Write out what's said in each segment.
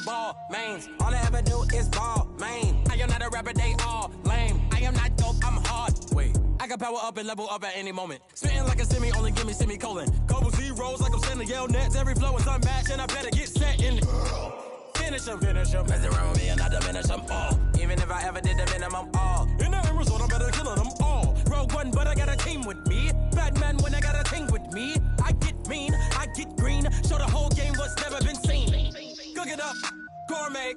ball, mains. All I ever do is ball, main. I am not a rapper, they all lame. I am not dope, I'm hard. Wait, I can power up and level up at any moment. Spitting like a semi, only give me semicolon. Couple zeros like I'm sending yell nets. Every flow is unmatched and I better get set in. Finish them. Mess around with me and I diminish them all. Even if I ever did the minimum, all. In the end result, I'm better killing them all. Rogue one, but I got a team with me. Bad man when I got a team with me. I get mean, I get green. Show the whole game what's never been seen. Cook it up, gourmet.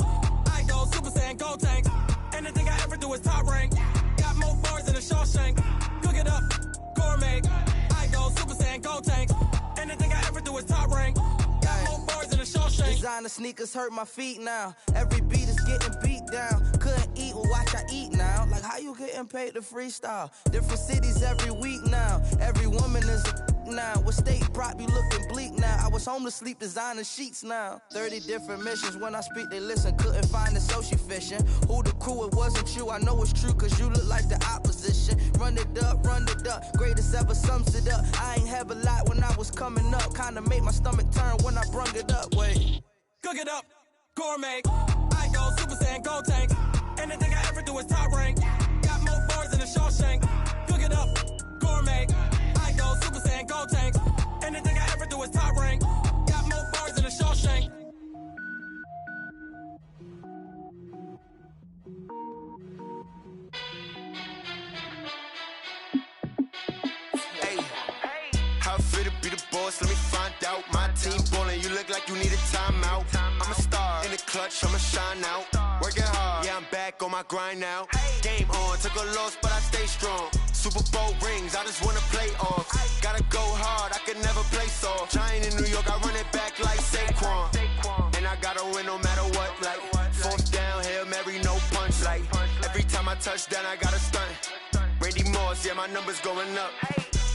I go Super Saiyan, Gold Tank. Anything I ever do is top rank. Got more bars than a Shawshank. Cook it up, gourmet. I go Super Saiyan, Gold Tank. Anything I ever do is top rank. Got more bars than a Shawshank. Designer sneakers hurt my feet now. Every beat is getting beat down. Couldn't eat, well watch I eat now. Like how you getting paid to freestyle? Different cities every week now. Every woman is a now. What state prop you looking bleak now? I was home to sleep designer sheets now. 30 different missions. When I speak they listen. Couldn't find it so she fishing. Who the crew? It wasn't you. I know it's true cause you look like the opposition. Run it up. Greatest ever sums it up. I ain't have a lot when I was coming up. Kinda made my stomach turn when I brung it up. Wait. Cook it up, gourmet. I go Super Saiyan, Gold Tank. Anything I ever do is top rank. Got more bars than a Shawshank. Cook it up, gourmet. I go Super Saiyan, Gold Tank. Anything I ever do is top rank. Got more bars than a Shawshank. Hey, how fit to be the boss? Let me find out. My team ballin', you look like you need a timeout. I'm a star in the clutch, I'ma shine out. Working hard, yeah, I'm back on my grind now. Game on, took a loss, but I stay strong. Super Bowl rings, I just wanna play off. Gotta go hard, I can never play soft. Giant in New York, I run it back like Saquon. And I gotta win no matter what, like fourth down, Hail Mary, no punch. Like every time I touch down, I gotta stunt. Randy Moss, yeah, my numbers going up.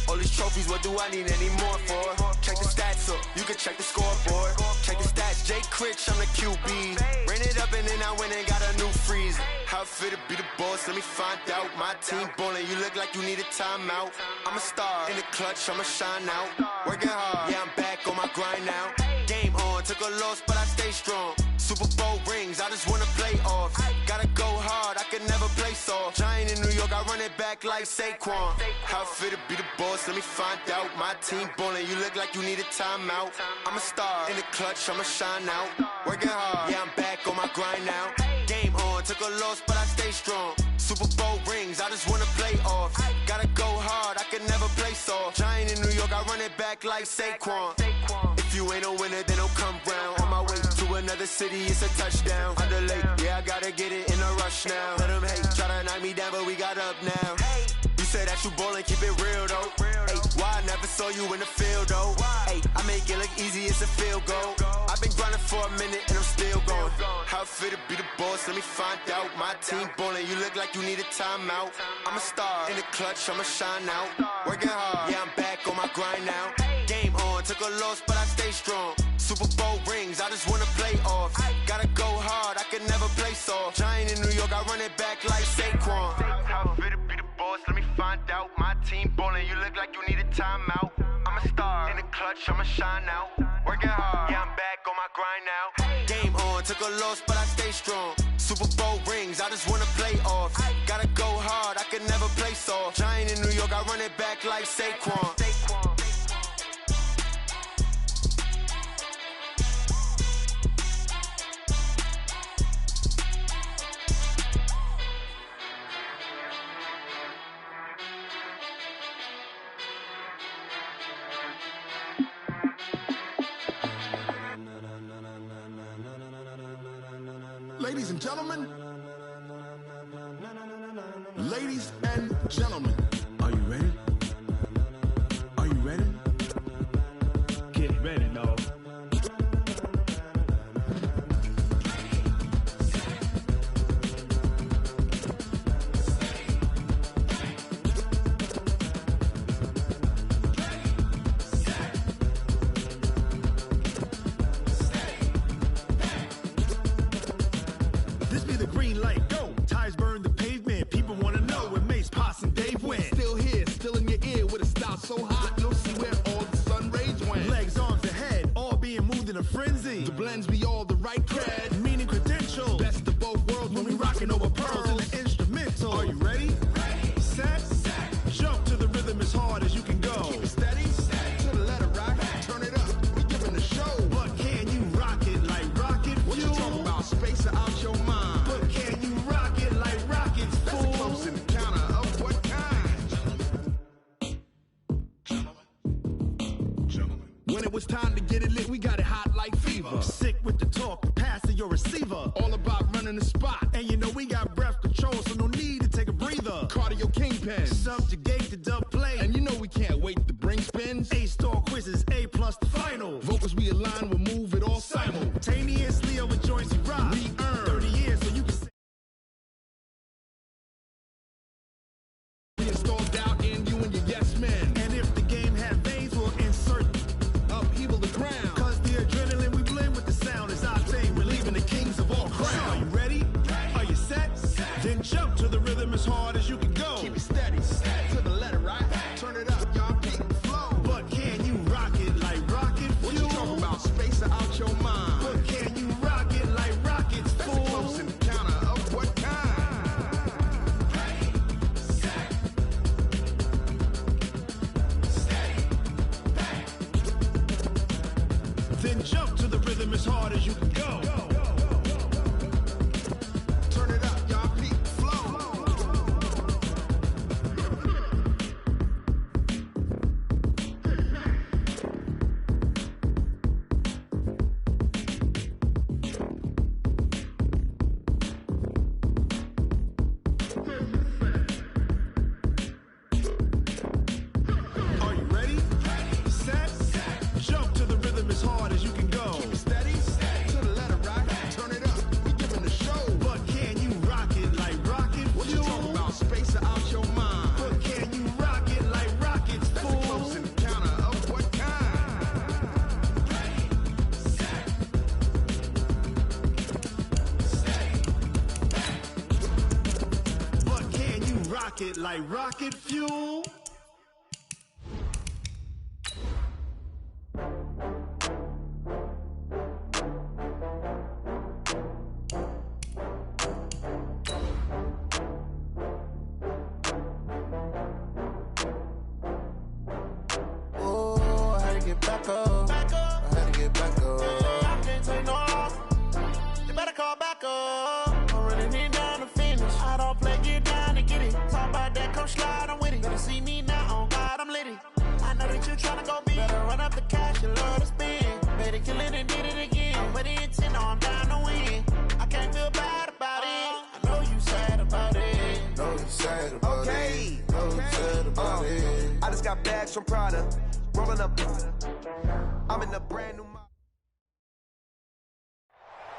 All these trophies, what do I need any more for? Check the stats up, you can check the scoreboard. Check the stats, Jay Critch, I'm the QB. Ran it up and then I went and got a new freeze. How fit to be the boss, let me find out. My team ballin', you look like you need a timeout. I'm a star in the clutch, I'ma shine out. Working hard, yeah, I'm back on my grind now. Game on, took a loss, but I stay strong. Super Bowl rings, I just wanna play off. Gotta go hard, I can never play soft. Giant in New York, I run it back like Saquon. How fit to be the boss, let me find out. My team ballin', you look like you need a timeout. I'm a star in the clutch, I'ma shine out. Working hard, yeah, I'm back on my grind now. Game on, took a loss, but I stay strong. Super Bowl rings, I just wanna play off. Gotta go hard, I can never play soft. Giant in New York, I run it back like Saquon. If you ain't a winner, then don't come round. On my way to another city, it's a touchdown. Underlay, yeah, I gotta get it in a rush now. Let them hate, try to knock me down, but we got up now. You say that you ballin', keep it real though. Hey, why I never saw you in the field though? Hey, I make it look easy, it's a field goal. I've been grinding for a minute and I'm still going. How fit to be the boss, let me find out. My team ballin', you look like you need a timeout. I'm a star in the clutch, I'ma shine out. Working hard, yeah, I'm back on my grind now. Game on, took a loss, but I stay strong. Super Bowl rings, I just wanna play off. Gotta go hard, I can never play soft. Giant in New York, I run it back like Saquon. How fit to be the boss, let me find out. My team ballin', you look like you need a timeout. I'm a star in the clutch, I'ma shine out. Working hard, yeah, I'm back on my grind now. Game on, took a loss, but I stay strong. Super Bowl rings, I just wanna play off. Gotta go hard, I can never play soft. Giant in New York, I run it back like Saquon. Ladies and gentlemen, ladies and gentlemen, are you ready? Are you ready? Get ready, dog. This be the green light, go. Tires burn the pavement. People wanna know when Mace, Potts, and Dave win. Now it's time to get it lit, we got it hot like fever. Sick with the talk, the pass to your receiver. All about running the spot. And you know we got breath control, so no need to take a breather. Cardio kingpin, subjugate the dub play. And you know we can't wait to bring spins. A-star quizzes, A+ the final. Vocals we align, we'll move it all simultaneously over joints and rock. We earn 30 years, so you can say we installed doubt in you and your yes men. And if the game had veins, we'll insert upheaval the ground. Cause the adrenaline we blend with the sound is our thing. We're leaving the kings of all crowns. So are you ready? Are you set? Then jump to the rhythm as hard as you can go. Keep it steady, to the letter, right? Turn it up, y'all keep the flow. But can you rock it like rocket fuel? What you talking about? Space out your mind. But can you rock it like rockets, fool? That's a close encounter of what kind? Then jump to the rhythm as hard as you can go. Turn it up, y'all peak flow. Are you ready? Set? Jump to the rhythm as hard as you can go. Keep it steady, to the letter, right? Turn it up, we giving the show. But can you rock it like rocket fuel? What you talking about? Space out your mind. But can you rock it like rockets, fool? That's a close encounter of what kind? But can you rock it like rocket fuel? Oh, I had to get back up. I had to get back up. I can't take no loss. You better call back up. I really need down to finish. I don't play, get down to get it. Talk about that, come slide, I'm with it. Better see me now, on God, I'm litty. I know that you tryna go big. Better run up the cash, you love to spend. Better kill it and did it again. I'm with the intent, no, I'm down to win. I can't feel bad about it. I know you sad about it. Know you sad about Okay. it. Know you sad about it. I just got bags from Prada. Rolling up. I'm in a brand new.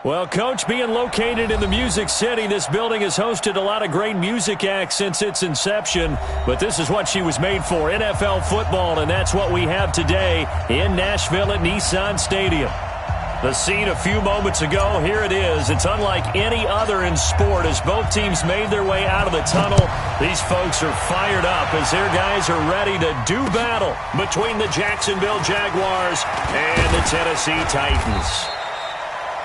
Well, Coach, being located in the Music City, this building has hosted a lot of great music acts since its inception, but this is what she was made for, NFL football, and that's what we have today in Nashville at Nissan Stadium. The scene a few moments ago, here it is. It's unlike any other in sport as both teams made their way out of the tunnel. These folks are fired up as their guys are ready to do battle between the Jacksonville Jaguars and the Tennessee Titans.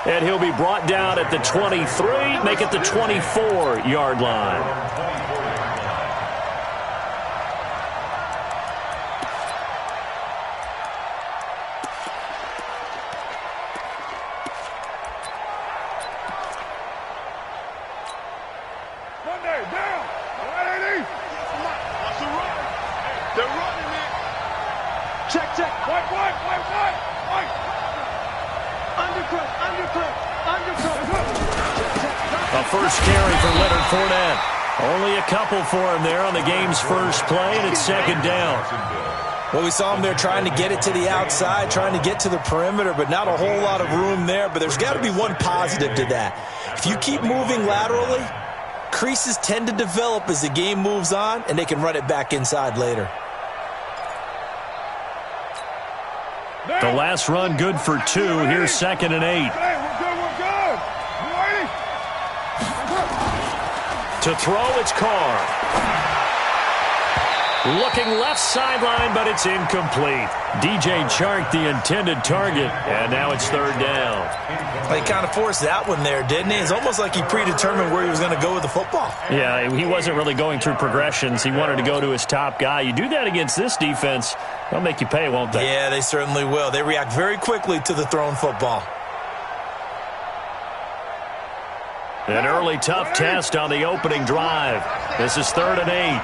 And he'll be brought down at the 23, make it the 24-yard line. A first carry for Leonard Fournette. Only a couple for him there on the game's first play, and it's second down. Well, we saw him there trying to get it to the outside, trying to get to the perimeter, but not a whole lot of room there. But there's got to be one positive to that. If you keep moving laterally, creases tend to develop as the game moves on, and they can run it back inside later. The last run good for 2. Here's 2nd and 8. To throw, it's Carr. Looking left sideline, but it's incomplete. DJ Chark, the intended target, and now it's 3rd down. He kind of forced that one there, didn't he? It's almost like he predetermined where he was going to go with the football. Yeah, he wasn't really going through progressions. He wanted to go to his top guy. You do that against this defense, they'll make you pay, won't they? Yeah, they certainly will. They react very quickly to the thrown football. An early tough test on the opening drive. This is 3rd and 8.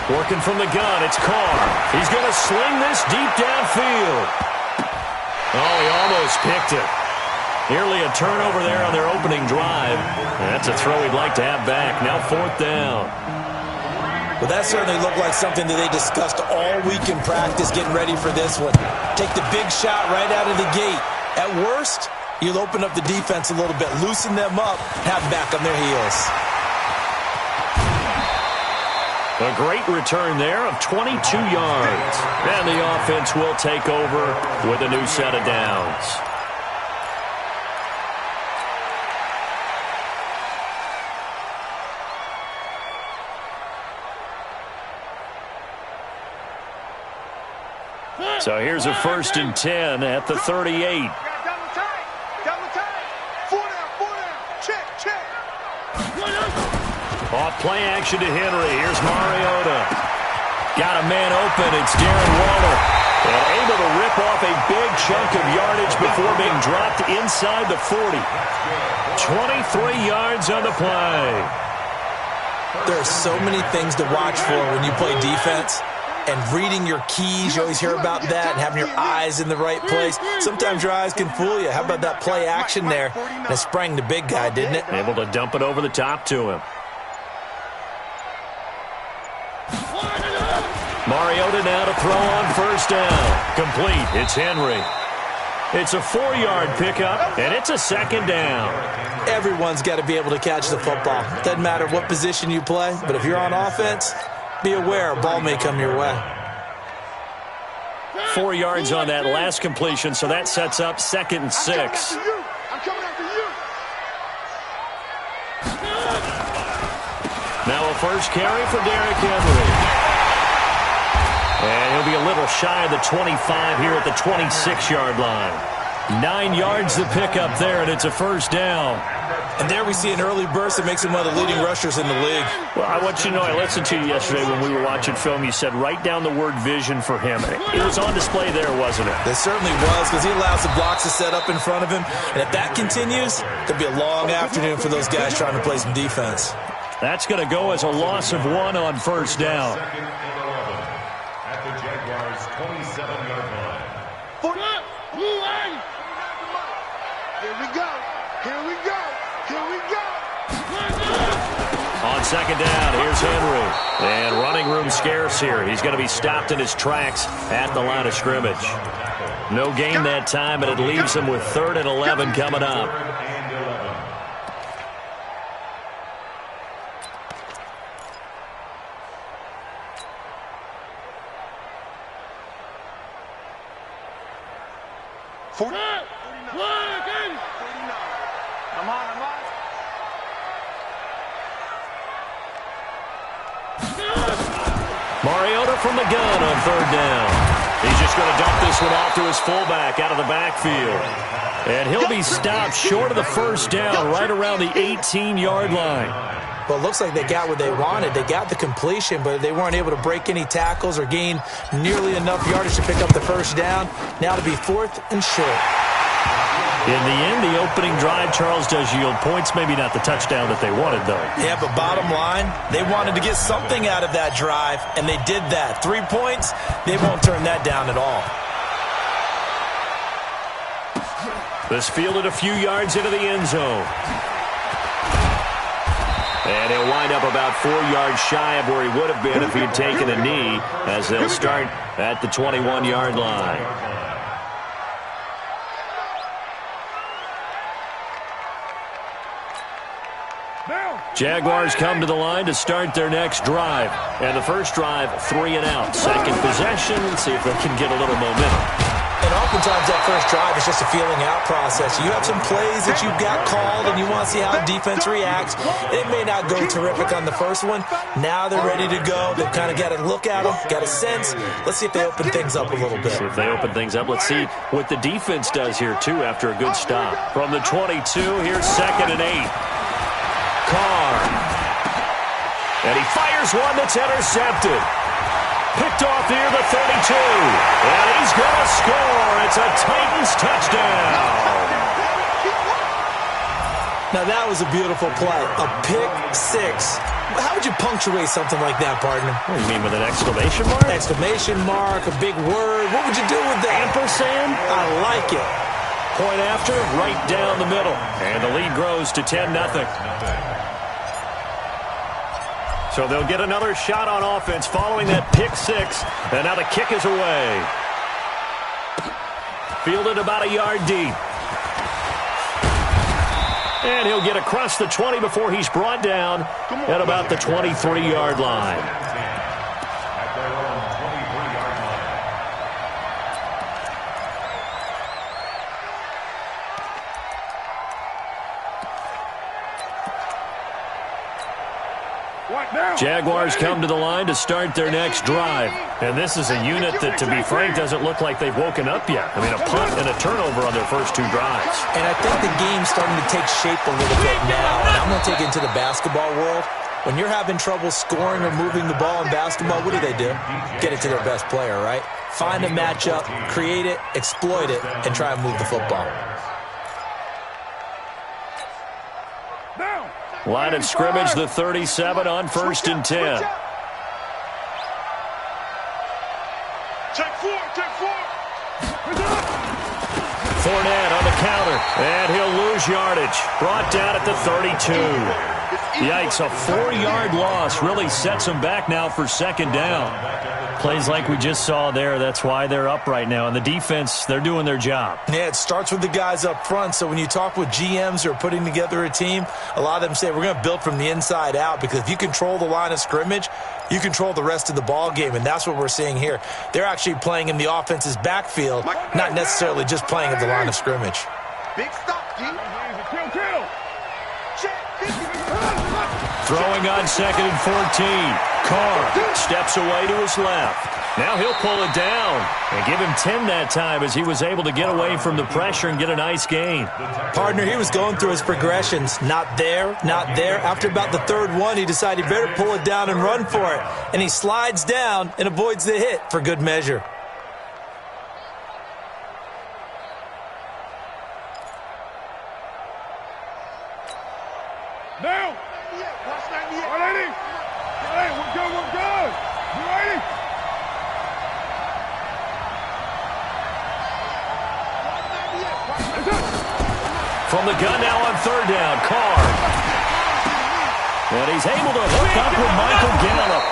Working from the gun, it's Carr. He's going to sling this deep downfield. Oh, he almost picked it. Nearly a turnover there on their opening drive. That's a throw he'd like to have back. Now 4th down. Well, that certainly looked like something that they discussed all week in practice getting ready for this one. Take the big shot right out of the gate. At worst, you'll open up the defense a little bit, loosen them up, have them back on their heels. A great return there of 22 yards. And the offense will take over with a new set of downs. So here's a 1st and 10 at the 38. Double time. 4 down. Check. Off play action to Henry. Here's Mariota. Got a man open. It's Darren Waller. And able to rip off a big chunk of yardage before being dropped inside the 40. 23 yards on the play. There are so many things to watch for when you play defense. And reading your keys, you always hear about that, and having your eyes in the right place. Sometimes your eyes can fool you. How about that play action there? And it sprang the big guy, didn't it? Able to dump it over the top to him. Mariota now to throw on 1st down. Complete. It's Henry. It's a 4-yard pickup, and it's a 2nd down. Everyone's got to be able to catch the football. Doesn't matter what position you play, but if you're on offense, be aware a ball may come your way. 4 yards on that last completion, so that sets up 2nd and 6. I'm coming after you. Now a 1st carry for Derrick Henry. And he'll be a little shy of the 25 here at the 26-yard line. 9 yards to pick up there, and it's a 1st down. And there we see an early burst that makes him one of the leading rushers in the league. Well, I want you to know, I listened to you yesterday when we were watching film. You said write down the word vision for him. It was on display there, wasn't it? It certainly was, because he allows the blocks to set up in front of him. And if that continues, there'll be a long afternoon for those guys trying to play some defense. That's going to go as a loss of 1 on 1st down. At the Jaguars' 27-yard line. Here we go. On 2nd down, here's Henry. And running room scarce here. He's going to be stopped in his tracks at the line of scrimmage. No gain that time, but it leaves him with 3rd and 11 coming up. Mariota from the gun on 3rd down. He's just going to dump this one off to his fullback out of the backfield. And he'll be stopped short of the 1st down right around the 18-yard line. Well, it looks like they got what they wanted. They got the completion, but they weren't able to break any tackles or gain nearly enough yardage to pick up the 1st down. Now to be 4th and short. In the end, the opening drive, Charles, does yield points. Maybe not the touchdown that they wanted, though. Yeah, but bottom line, they wanted to get something out of that drive, and they did that. 3 points, they won't turn that down at all. This fielded a few yards into the end zone. And he'll wind up about 4 yards shy of where he would have been if he'd taken a knee, as they'll start at the 21-yard line. Jaguars come to the line to start their next drive. And the first drive, 3 and out. Second possession, see if they can get a little momentum. And oftentimes that first drive is just a feeling out process. You have some plays that you've got called and you want to see how the defense reacts. It may not go terrific on the first one. Now they're ready to go. They've kind of got to look at them, got a sense. Let's see if they open things up a little bit. See if they open things up. Let's see what the defense does here, too, after a good stop. From the 22, here's 2nd and 8. Carr. And he fires one that's intercepted. Picked off near the 32. And he's going to score. It's a Titans touchdown. Now that was a beautiful play. A pick six. How would you punctuate something like that, partner? What do you mean, with an exclamation mark? Exclamation mark, a big word. What would you do with that? Ampersand? I like it. Point after, right down the middle. And the lead grows to 10-0. So they'll get another shot on offense following that pick six. And now the kick is away. Fielded about a yard deep. And he'll get across the 20 before he's brought down at about the 23-yard line. Jaguars come to the line to start their next drive. And this is a unit that, to be frank, doesn't look like they've woken up yet. I mean, a punt and a turnover on their first two drives. And I think the game's starting to take shape a little bit now. And I'm going to take it into the basketball world. When you're having trouble scoring or moving the ball in basketball, what do? Get it to their best player, right? Find a matchup, create it, exploit it, and try and move the football. Line of scrimmage, the 37 on 1st and 10. Check four. Fournette on the counter, and he'll lose yardage. Brought down at the 32. Yikes, a 4-yard loss really sets him back now for second down. Plays like we just saw there, that's why they're up right now. And the defense, they're doing their job. Yeah, it starts with the guys up front. So when you talk with GMs who are putting together a team, a lot of them say we're going to build from the inside out, because if you control the line of scrimmage, you control the rest of the ball game, and that's what we're seeing here. They're actually playing in the offense's backfield, not necessarily just playing at the line of scrimmage. Big stop, kill. Throwing on 2nd and 14. Carr steps away to his left. Now he'll pull it down and give him 10 that time, as he was able to get away from the pressure and get a nice gain. Partner, he was going through his progressions. Not there. After about the third one, he decided he better pull it down and run for it. And he slides down and avoids the hit for good measure. Now. Watch 98. All ready? Hey, we're good. You ready? From the gun now on 3rd down, Carr. And he's able to hook up with Michael Gallup.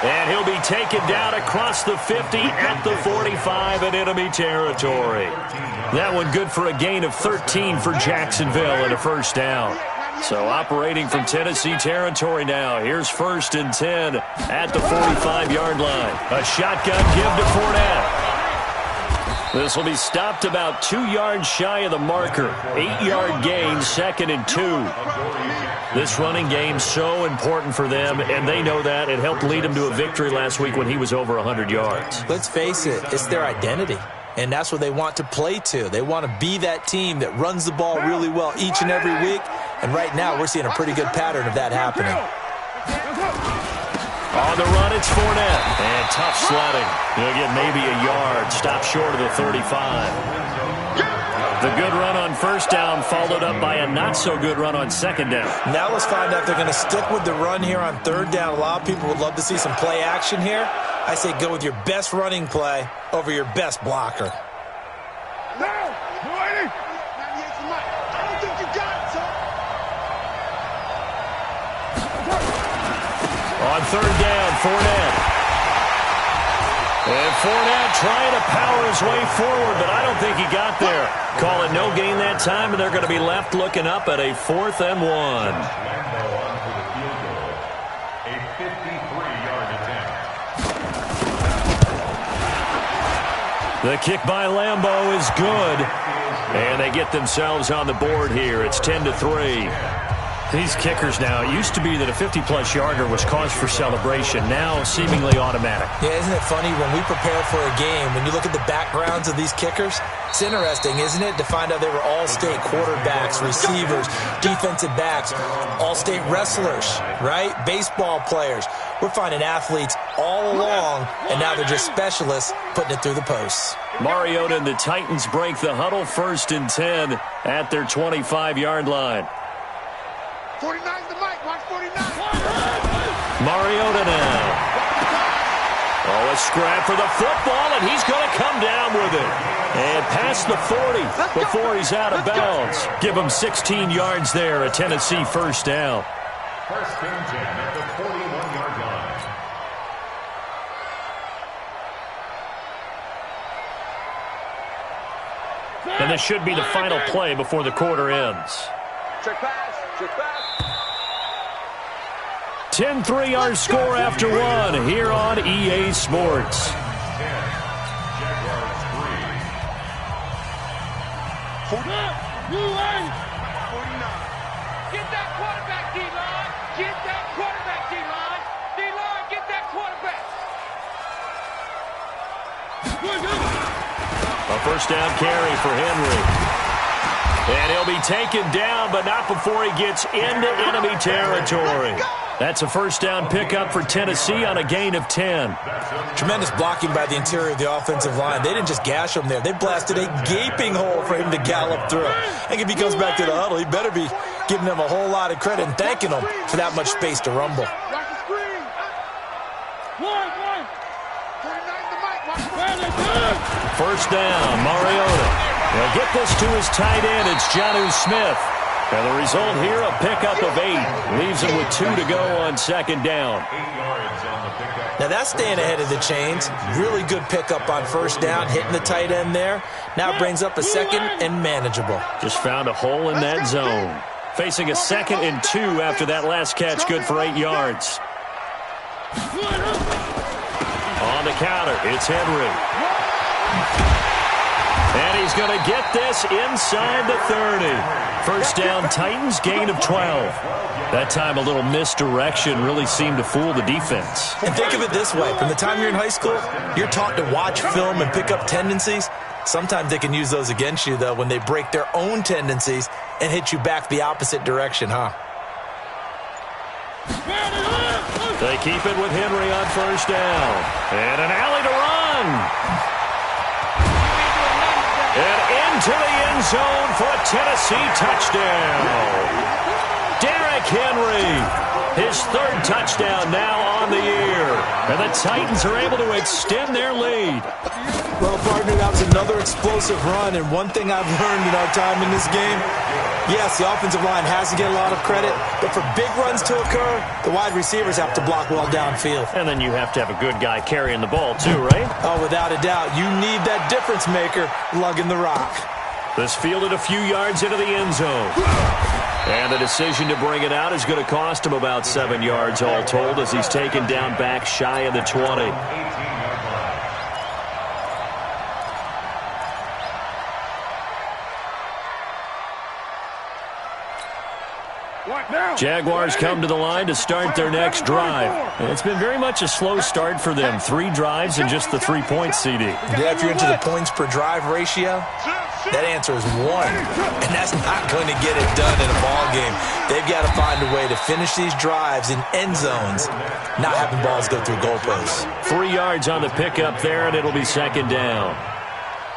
And he'll be taken down across the 50 at the 45 in enemy territory. That one good for a gain of 13 for Jacksonville and a first down. So operating from Tennessee territory now. Here's 1st and 10 at the 45-yard line. A shotgun give to Fournette. This will be stopped about 2 yards shy of the marker. 8-yard gain, 2nd and 2. This running game so important for them, and they know that. It helped lead them to a victory last week when he was over 100 yards. Let's face it, it's their identity. And that's what they want to play to. They want to be that team that runs the ball really well each and every week. And right now, we're seeing a pretty good pattern of that happening. On the run, it's Fournette. And tough sledding. He'll get maybe a yard. Stop short of the 35. The good run on 1st down followed up by a not-so-good run on 2nd down. Now let's find out if they're going to stick with the run here on 3rd down. A lot of people would love to see some play action here. I say go with your best running play over your best blocker. Now, you ready? I don't think you got it, son. On 3rd down, Fournette. And Fournette trying to power his way forward, but I don't think he got there. Call it no gain that time, and they're going to be left looking up at a 4th and 1. The kick by Lambeau is good. And they get themselves on the board here. It's 10-3. These kickers now, it used to be that a 50-plus yarder was cause for celebration. Now seemingly automatic. Yeah, isn't it funny when we prepare for a game, when you look at the backgrounds of these kickers, it's interesting, isn't it, to find out they were all-state quarterbacks, receivers, defensive backs, all-state wrestlers, right? Baseball players. We're finding athletes all along, and now they're just specialists putting it through the posts. Mariota and the Titans break the huddle, 1st and 10 at their 25-yard line. 49's the mic. Watch 49. Mariota now. Oh, a scrap for the football, and he's going to come down with it. And past the 40 before he's out of bounds. Give him 16 yards there, a Tennessee first down. First and 10 at the 41-yard line. And this should be the final play before the quarter ends. Check pass. 10-3 our score after one here on EA Sports. 10, Jaguars 3. 49. Get that quarterback, D-line. Get that quarterback, D-line. D-line, get that quarterback. A first down carry for Henry. And he'll be taken down, but not before he gets into enemy territory. That's a first down pickup for Tennessee on a gain of 10. Tremendous blocking by the interior of the offensive line. They didn't just gash him there. They blasted a gaping hole for him to gallop through. I think if he comes back to the huddle, he better be giving them a whole lot of credit and thanking them for that much space to rumble. First down, Mariota. He'll get this to his tight end. It's Jonnu Smith. And the result here, a pickup of 8. Leaves him with 2 to go on second down. 8 yards on the pickup. Now that's staying ahead of the chains. Really good pickup on first down, hitting the tight end there. Now brings up a second and manageable. Just found a hole in that zone. Facing a 2nd and 2 after that last catch, good for 8 yards. On the counter, it's Henry. And he's going to get this inside the 30. First down, Titans, gain of 12. That time a little misdirection really seemed to fool the defense. And think of it this way. From the time you're in high school, you're taught to watch film and pick up tendencies. Sometimes they can use those against you, though, when they break their own tendencies and hit you back the opposite direction, huh? They keep it with Henry on first down. And an alley to run. And into the end zone for a Tennessee touchdown. Derrick Henry, his 3rd touchdown now on the year. And the Titans are able to extend their lead. Well, partner, that was another explosive run. And one thing I've learned in our time in this game, yes, the offensive line has to get a lot of credit, but for big runs to occur, the wide receivers have to block well downfield. And then you have to have a good guy carrying the ball too, right? Oh, without a doubt. You need that difference maker lugging the rock. This fielded a few yards into the end zone. And the decision to bring it out is going to cost him about 7 yards all told as he's taken down back shy of the 20. Jaguars come to the line to start their next drive. And it's been very much a slow start for them. 3 drives and just the 3-point CD. Yeah, if you're into the points per drive ratio, that answer is 1. And that's not going to get it done in a ball game. They've got to find a way to finish these drives in end zones, not having balls go through goalposts. 3 yards on the pickup there, and it'll be second down.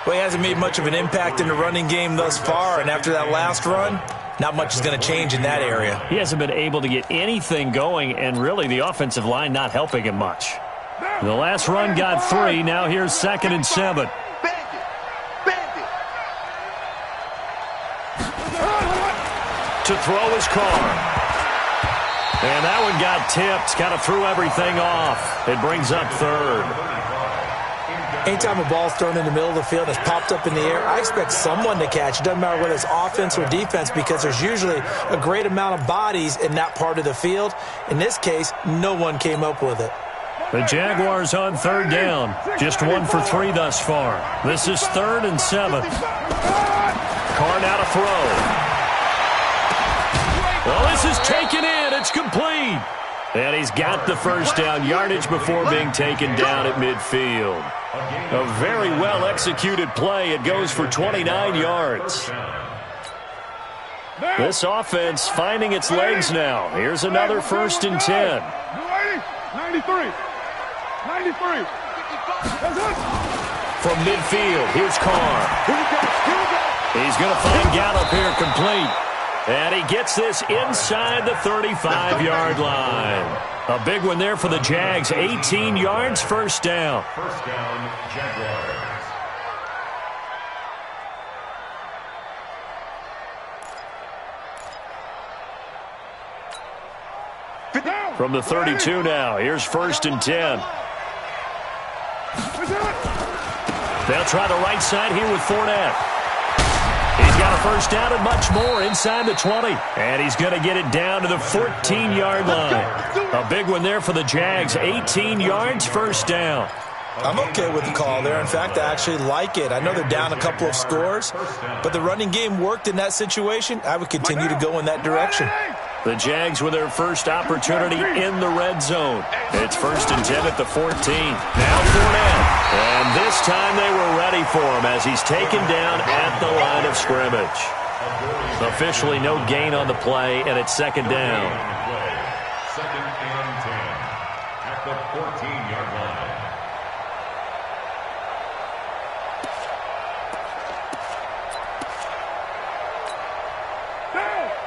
Well, he hasn't made much of an impact in the running game thus far, and after that last run, not much is going to change in that area. He hasn't been able to get anything going, and really the offensive line not helping him much. The last run got 3. Now here's 2nd and 7. To throw his car. And that one got tipped. Kind of threw everything off. It brings up 3rd. Anytime a ball's thrown in the middle of the field and it's popped up in the air, I expect someone to catch. It doesn't matter whether it's offense or defense because there's usually a great amount of bodies in that part of the field. In this case, no one came up with it. The Jaguars on 3rd down. Just 1 for 3 thus far. This is 3rd and 7. Carr now to throw. Well, this is taken in. It's complete. And he's got the first down yardage before being taken down at midfield. A very well-executed play. It goes for 29 yards. This offense finding its legs now. Here's another 1st and 10. 93. From midfield, here's Carr. He's going to find Gallup here complete. And he gets this inside the 35-yard line. A big one there for the Jags. 18 yards, first down. First down, Jaguars. From the 32 now. Here's 1st and 10. They'll try the right side here with Fournette. He's got a first down and much more inside the 20. And he's going to get it down to the 14-yard line. A big one there for the Jags. 18 yards, first down. I'm okay with the call there. In fact, I actually like it. I know they're down a couple of scores, but the running game worked in that situation. I would continue to go in that direction. The Jags with their first opportunity in the red zone. It's 1st and 10 at the 14. Now Fournette. And this time they were ready for him as he's taken down at the line of scrimmage. Officially no gain on the play, and it's 2nd down. 2nd and 10 at the 14-yard line.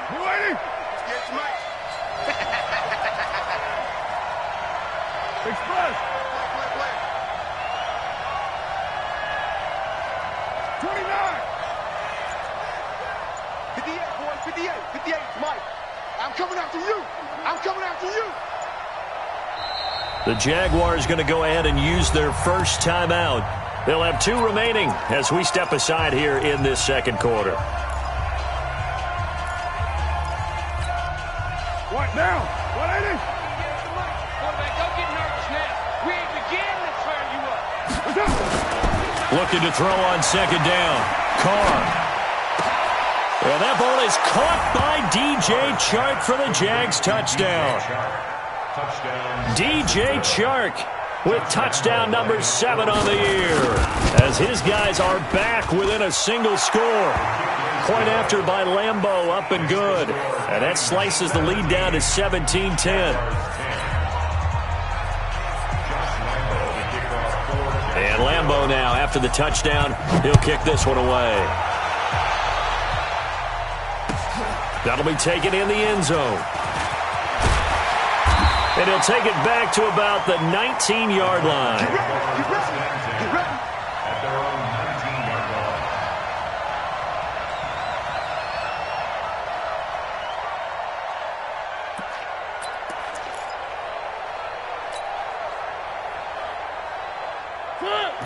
You ready? Yes, Mike. Express. Play. 29. 58, boy. 58. 58, Mike. I'm coming after you. I'm coming after you. The Jaguars going to go ahead and use their first timeout. They'll have 2 remaining as we step aside here in this 2nd quarter. What now? 180. Quarterback, don't get nervous now. We ain't beginning to turn you up. What's up? Looking to throw on 2nd down. Carr. And that ball is caught by DJ Chark for the Jags touchdown. DJ Chark with touchdown number 7 on the year as his guys are back within a single score. Point after by Lambeau, up and good. And that slices the lead down to 17-10. And Lambeau now, after the touchdown, he'll kick this one away. That'll be taken in the end zone. And he'll take it back to about the 19-yard line. At their own 19-yard line.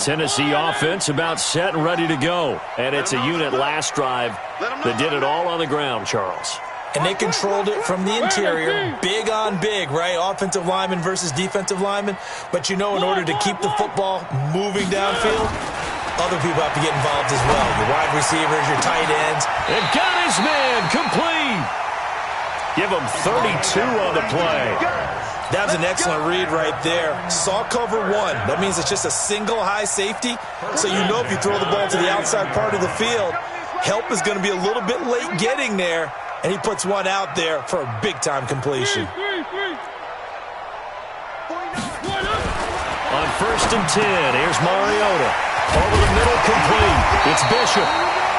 Tennessee offense about set and ready to go. And it's a unit last drive that did it all on the ground, Charles. And they controlled it from the interior, big on big, right? Offensive lineman versus defensive lineman. But you know, in order to keep the football moving downfield, other people have to get involved as well. Your wide receivers, your tight ends. And got his man complete. Give him 32 on the play. That was an excellent read right there. Saw cover 1. That means it's just a single high safety. So you know if you throw the ball to the outside part of the field, help is going to be a little bit late getting there. And he puts one out there for a big-time completion. On 1st and 10, here's Mariota. Over the middle, complete. It's Bishop.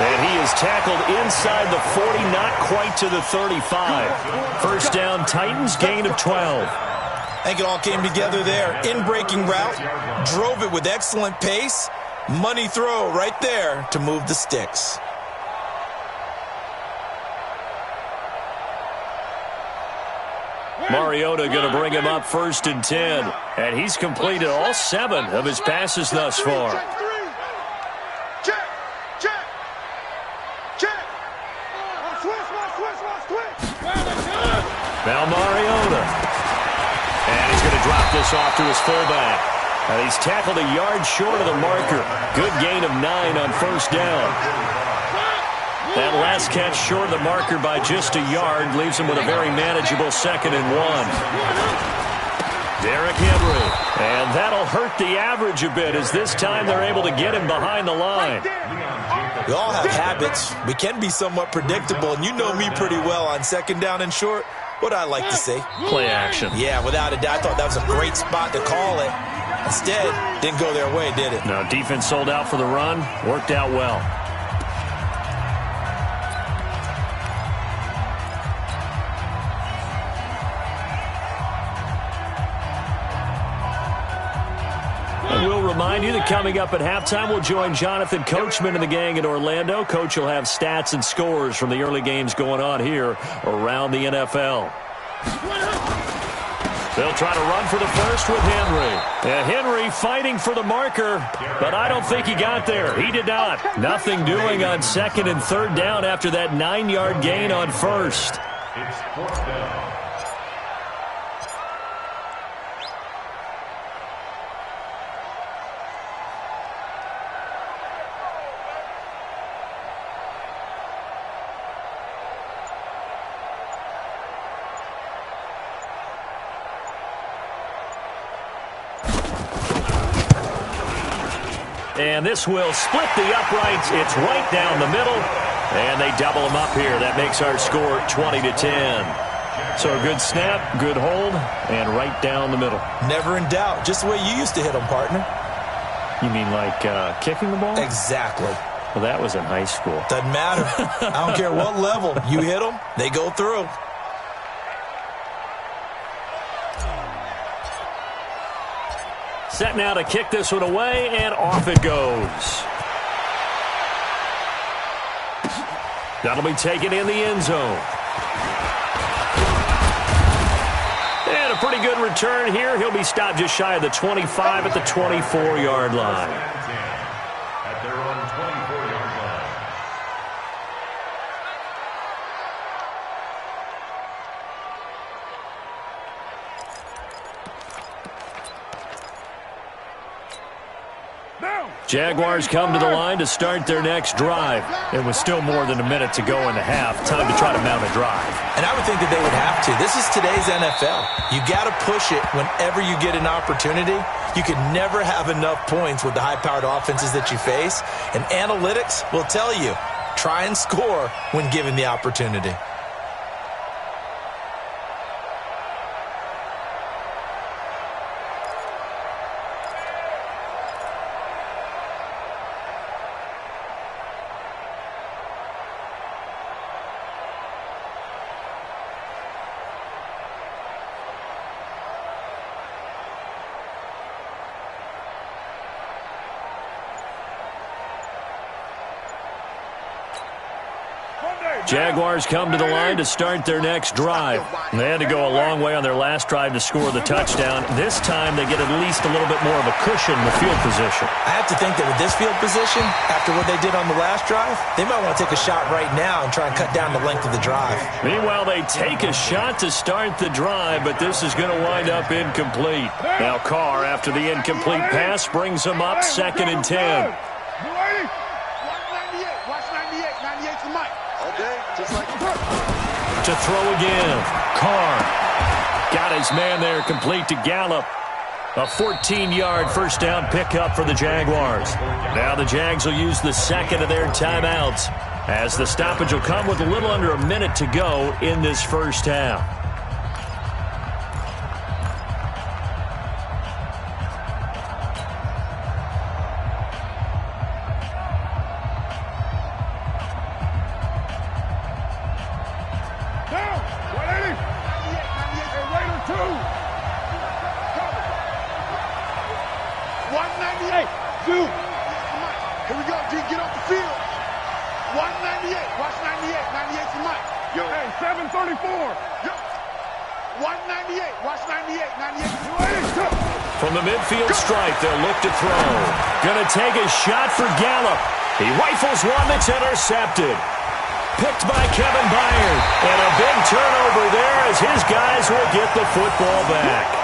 And he is tackled inside the 40, not quite to the 35. First down, Titans, gain of 12. I think it all came together there. In-breaking route, drove it with excellent pace. Money throw right there to move the sticks. Mariota going to bring him up 1st and 10. And he's completed all 7 of his passes thus far. Now Mariota. And he's going to drop this off to his fullback. And he's tackled a yard short of the marker. Good gain of 9 on 1st down. That last catch short of the marker by just a yard leaves him with a very manageable 2nd and 1. Derrick Henry. And that'll hurt the average a bit as this time they're able to get him behind the line. We all have habits. We can be somewhat predictable, and you know me pretty well on 2nd down and short. What I like to say? Play action. Yeah, without a doubt. I thought that was a great spot to call it. Instead, didn't go their way, did it? No, defense sold out for the run. Worked out well. remind you that coming up at halftime, we'll join Jonathan Coachman and the gang in Orlando. Coach will have stats and scores from the early games going on here around the NFL. They'll try to run for the first with Henry. And Henry fighting for the marker, but I don't think he got there. He did not. Nothing doing on second and third down after that 9-yard gain on first. It's fourth down. And this will split the uprights. It's right down the middle. And they double them up here. That makes our score 20-10. So a good snap, good hold, and right down the middle. Never in doubt. Just the way you used to hit them, partner. You mean like kicking the ball? Exactly. Well, that was in high school. Doesn't matter. I don't care what level. You hit them, they go through. Set now to kick this one away, and off it goes. That'll be taken in the end zone. And a pretty good return here. He'll be stopped just shy of the 25 at the 24-yard line. At their own 24-yard line. Jaguars come to the line to start their next drive. It was still more than a minute to go in the half. Time to try to mount a drive. And I would think that they would have to. This is today's NFL. You got to push it whenever you get an opportunity. You can never have enough points with the high-powered offenses that you face. And analytics will tell you, try and score when given the opportunity. Jaguars come to the line to start their next drive. They had to go a long way on their last drive to score the touchdown. This time they get at least a little bit more of a cushion in the field position. I have to think that with this field position, after what they did on the last drive, they might want to take a shot right now and try and cut down the length of the drive. Meanwhile, they take a shot to start the drive, but this is going to wind up incomplete. Now Carr, after the incomplete pass, brings them up 2nd and 10. To throw again. Carr got his man there, complete to Gallup. A 14-yard first down pickup for the Jaguars. Now the Jags will use the second of their timeouts, as the stoppage will come with a little under a minute to go in this first half. From the midfield stripe, they'll look to throw. Gonna take a shot for Gallup. He rifles one that's intercepted. Picked by Kevin Byard. And a big turnover there as his guys will get the football back.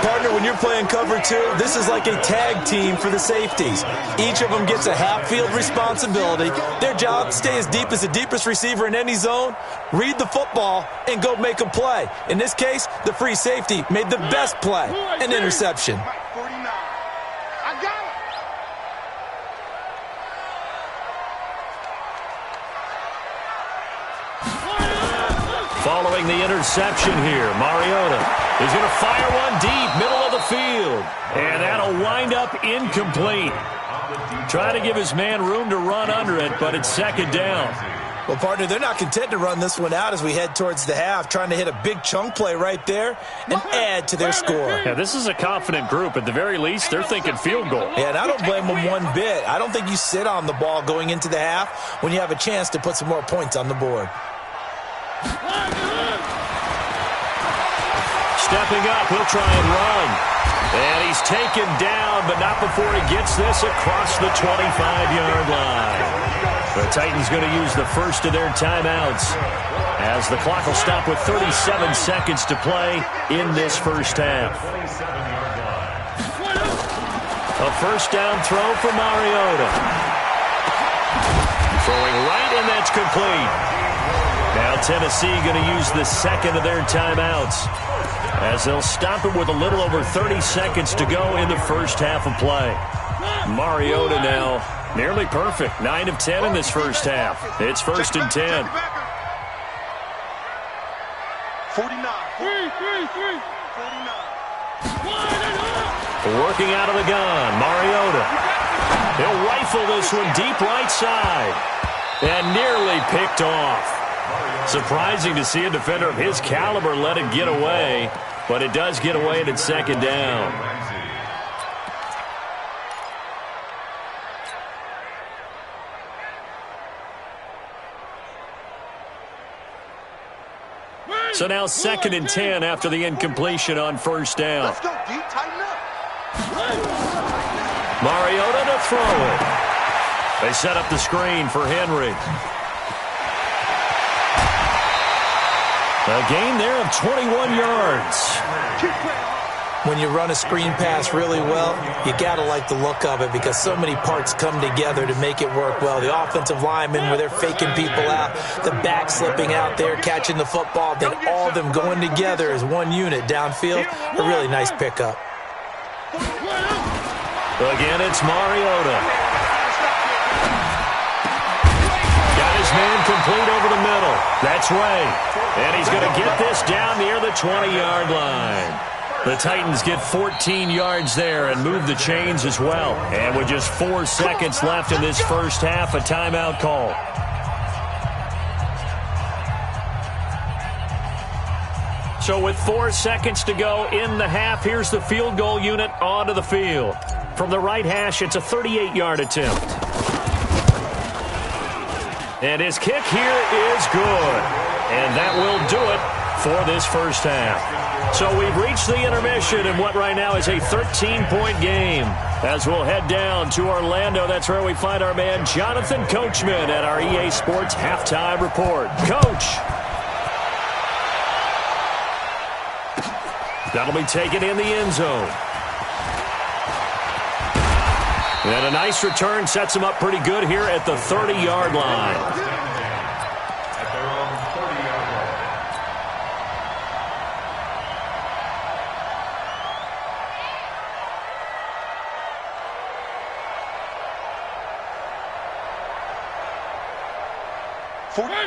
Partner, when you're playing cover two, this is like a tag team for the safeties. Each of them gets a half-field responsibility. Their job, stay as deep as the deepest receiver in any zone, read the football, and go make a play. In this case, the free safety made the best play, an interception. Following the interception here, Mariota is going to fire one deep, middle of the field. And that'll wind up incomplete. Trying to give his man room to run under it, but it's 2nd down. Well, partner, they're not content to run this one out as we head towards the half, trying to hit a big chunk play right there and add to their score. Yeah, this is a confident group. At the very least, they're thinking field goal. Yeah, and I don't blame them one bit. I don't think you sit on the ball going into the half when you have a chance to put some more points on the board. Stepping up, he'll try and run. And he's taken down, but not before he gets this across the 25-yard line. The Titans going to use the first of their timeouts as the clock will stop with 37 seconds to play in this first half. A first down throw for Mariota. Throwing right, and that's complete. Now Tennessee going to use the second of their timeouts as they'll stop it with a little over 30 seconds to go in the first half of play. Mariota now nearly perfect. 9 of 10 in this first half. It's first and 10. 49. Working out of the gun, Mariota. He'll rifle this one deep right side. And nearly picked off. Surprising to see a defender of his caliber let it get away. But it does get away, and it's second down. So now second and 10 after the incompletion on first down. Let's go, D. Tighten up. Mariota to throw it. They set up the screen for Henry. A gain there of 21 yards. When you run a screen pass really well, you got to like the look of it because so many parts come together to make it work well. The offensive linemen, where they're faking people out, the back slipping out there, catching the football, then all of them going together as one unit downfield. A really nice pickup. Again, it's Mariota. Got his man complete over the middle. That's Ray. And he's going to get this down near the 20-yard line. The Titans get 14 yards there and move the chains as well. And with just 4 seconds left in this first half, a timeout call. So with 4 seconds to go in the half, here's the field goal unit onto the field. From the right hash, it's a 38-yard attempt. And his kick here is good. And that will do it for this first half. So we've reached the intermission in what right now is a 13-point game. As we'll head down to Orlando, that's where we find our man Jonathan Coachman at our EA Sports Halftime Report. Coach. That'll be taken in the end zone. And a nice return sets him up pretty good here at the 30-yard line.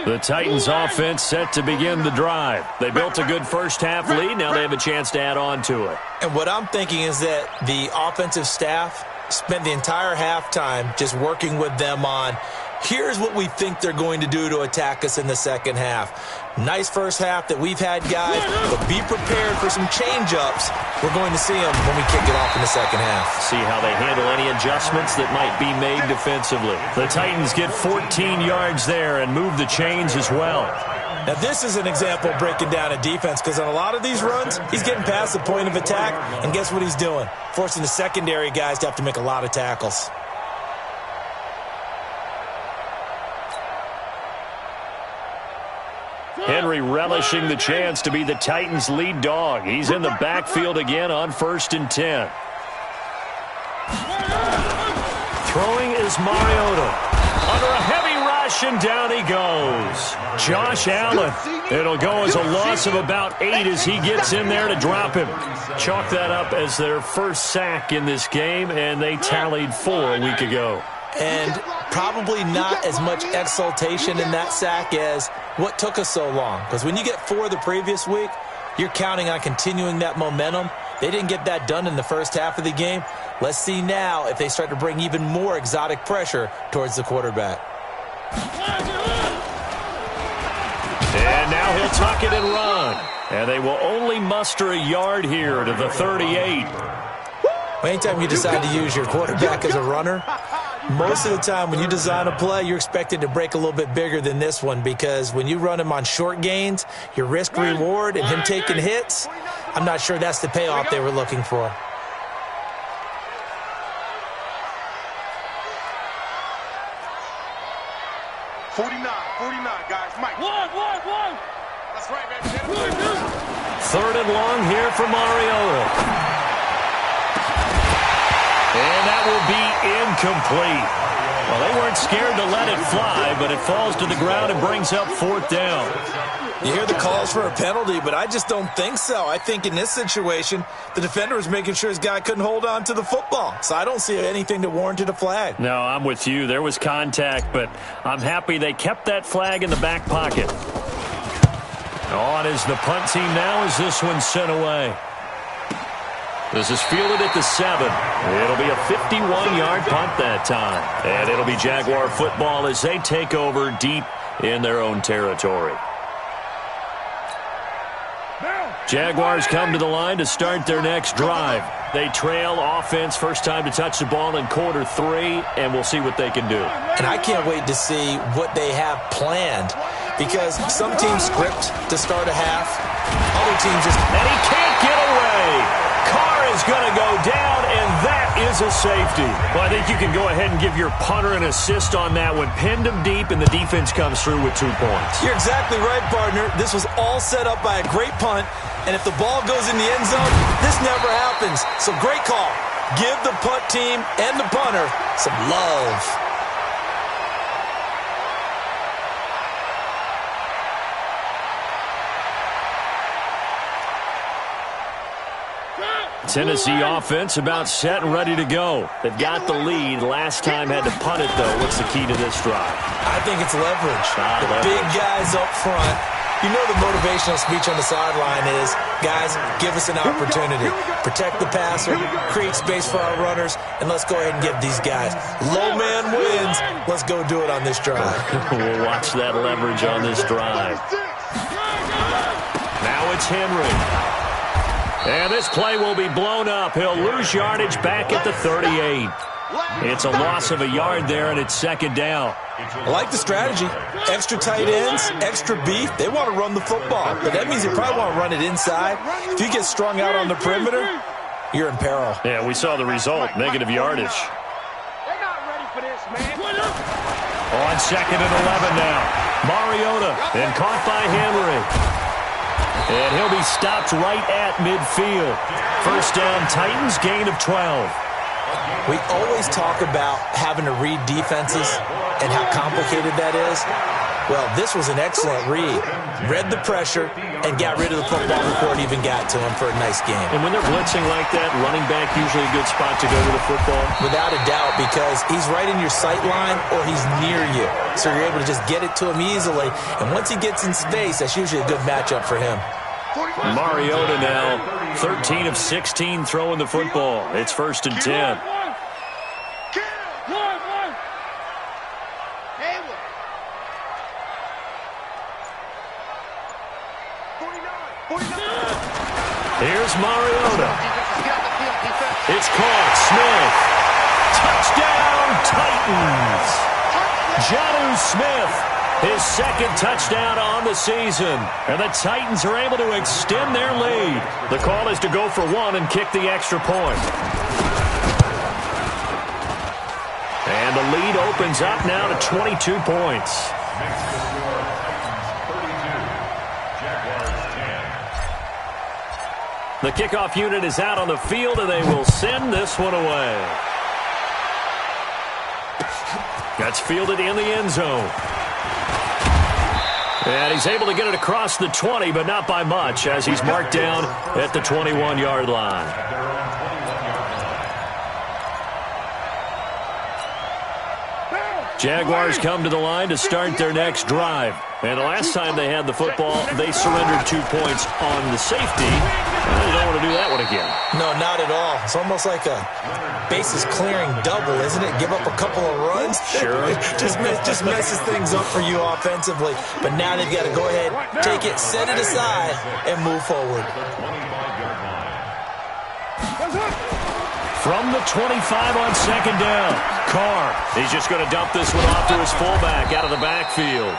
The Titans offense set to begin the drive. They built a good first half lead. Now they have a chance to add on to it. And what I'm thinking is that the offensive staff spent the entire halftime just working with them on, here's what we think they're going to do to attack us in the second half. Nice first half that we've had, guys, but be prepared for some change-ups. We're going to see them when we kick it off in the second half. See how they handle any adjustments that might be made defensively. The Titans get 14 yards there and move the chains as well. Now, this is an example of breaking down a defense because on a lot of these runs, he's getting past the point of attack, and guess what he's doing? Forcing the secondary guys to have to make a lot of tackles. Henry relishing the chance to be the Titans' lead dog. He's in the backfield again on 1st and 10. Throwing is Mariota. Under a heavy rush, and down he goes. Josh Allen. It'll go as a loss of about 8 as he gets in there to drop him. Chalk that up as their first sack in this game, and they tallied 4 a week ago. And probably not as much exultation in that sack as what took us so long. Because when you get 4 the previous week, you're counting on continuing that momentum. They didn't get that done in the first half of the game. Let's see now if they start to bring even more exotic pressure towards the quarterback. And now he'll tuck it and run. And they will only muster a yard here to the 38. Well, anytime you decide to use your quarterback as a runner, most of the time when you design a play, you're expected to break a little bit bigger than this one, because when you run him on short gains, your risk-reward and him taking hits, I'm not sure that's the payoff they were looking for. One. That's right, man. Third and long here for Mariota. And that will be incomplete. Well, they weren't scared to let it fly, but it falls to the ground and brings up fourth down. You hear the calls for a penalty, but I just don't think so. I think in this situation, the defender was making sure his guy couldn't hold on to the football. So I don't see anything that warranted a flag. No, I'm with you. There was contact, but I'm happy they kept that flag in the back pocket. On is the punt team now as this one's sent away. This is fielded at the 7. It'll be a 51-yard punt that time. And it'll be Jaguar football as they take over deep in their own territory. Jaguars come to the line to start their next drive. They trail offense, first time to touch the ball in quarter 3, and we'll see what they can do. And I can't wait to see what they have planned, because some teams script to start a half, other teams just... And he can't get away. Carr is going to go down, and that is a safety. Well, I think you can go ahead and give your punter an assist on that one. Pinned him deep, and the defense comes through with 2 points. You're exactly right, partner. This was all set up by a great punt, and if the ball goes in the end zone, this never happens. So great call. Give the punt team and the punter some love. Tennessee offense about set and ready to go. They've got the lead. Last time had to punt it, though. What's the key to this drive? I think it's leverage. Big guys up front. You know the motivational speech on the sideline is, guys, give us an opportunity. Protect the passer, create space for our runners, and let's go ahead and give these guys. Low man wins. Let's go do it on this drive. We'll watch that leverage on this drive. Now it's Henry. And this play will be blown up. He'll lose yardage back at the 38. It's a loss of a yard there, and it's second down. I like the strategy. Extra tight ends, extra beef. They want to run the football, but that means they probably want to run it inside. If you get strung out on the perimeter, you're in peril. Yeah, we saw the result, negative yardage. They're not ready for this, man. On second and 11 now. Mariota, and caught by Henry. And he'll be stopped right at midfield. First down, Titans, gain of 12. We always talk about having to read defenses and how complicated that is. Well, this was an excellent read. Read the pressure and got rid of the football before it even got to him for a nice game. And when they're blitzing like that, running back usually a good spot to go to the football? Without a doubt, because he's right in your sight line or he's near you. So you're able to just get it to him easily. And once he gets in space, that's usually a good matchup for him. Mariota now, 13 of 16 throwing the football. It's first and 10. Here's Mariota. It's caught. Smith. Touchdown, Titans. Jonnu Smith, his second touchdown on the season. And the Titans are able to extend their lead. The call is to go for one and kick the extra point. And the lead opens up now to 22 points. The kickoff unit is out on the field, and they will send this one away. That's fielded in the end zone. And he's able to get it across the 20, but not by much, as he's marked down at the 21-yard line. Jaguars come to the line to start their next drive. And the last time they had the football, they surrendered 2 points on the safety. You don't want to do that one again. No, not at all. It's almost like a bases clearing double, isn't it? Give up a couple of runs. Sure. just messes things up for you offensively. But now they've got to go ahead, take it, set it aside, and move forward. From the 25 on second down, Carr. He's just going to dump this one off to his fullback out of the backfield.